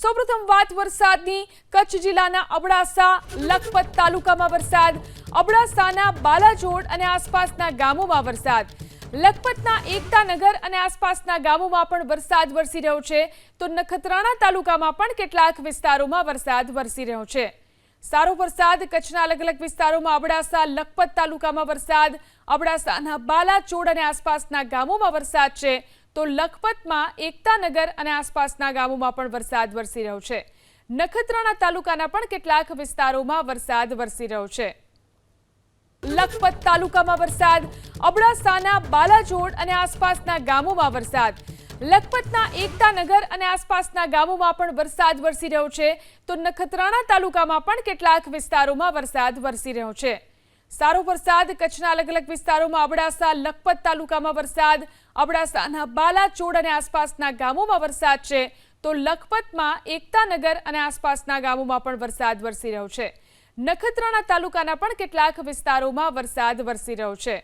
સૌપ્રથમ વાત વરસાદની કચ્છ જિલ્લાના અબડાસા લખપત તાલુકામાં વરસાદ, અબડાસાના બાલાજોડ અને આસપાસના ગામોમાં વરસાદ, લખપતના એકતાનગર અને આસપાસના ગામોમાં પણ વરસાદ વરસી રહ્યો છે તો નખત્રાણા તાલુકામાં પણ કેટલાક વિસ્તારોમાં વરસાદ વરસી રહ્યો છે। સારો વરસાદ કચ્છના અલગ અલગ વિસ્તારોમાં અબડાસા લખપત તાલુકામાં વરસાદ, અબડાસાના બાલાચોડ અને આસપાસના ગામોમાં વરસાદ છે તો લખપતમાં એકતાનગર અને આસપાસના ગામોમાં પણ વરસાદ વરસી રહ્યો છે। નખત્રાણા તાલુકાના પણ કેટલાક વિસ્તારોમાં વરસાદ વરસી રહ્યો છે। લખપત તાલુકામાં વરસાદ, અબડાસાના બાલાજોડ અને આસપાસના ગામોમાં વરસાદ, લખપતના એકતાનગર અને આસપાસના ગામોમાં પણ વરસાદ વરસી રહ્યો છે તો નખત્રાણા તાલુકામાં પણ કેટલાક વિસ્તારોમાં વરસાદ વરસી રહ્યો છે। સારો વરસાદ કચ્છના અલગ અલગ વિસ્તારોમાં અબડાસા લખપત તાલુકામાં વરસાદ, અબડાસાના બાલાચોડ અને આસપાસના ગામોમાં વરસાદ છે તો લખપતમાં એકતાનગર અને આસપાસના ગામોમાં પણ વરસાદ વરસી રહ્યો છે। નખત્રાણા તાલુકાના પણ કેટલાક વિસ્તારોમાં વરસાદ વરસી રહ્યો છે।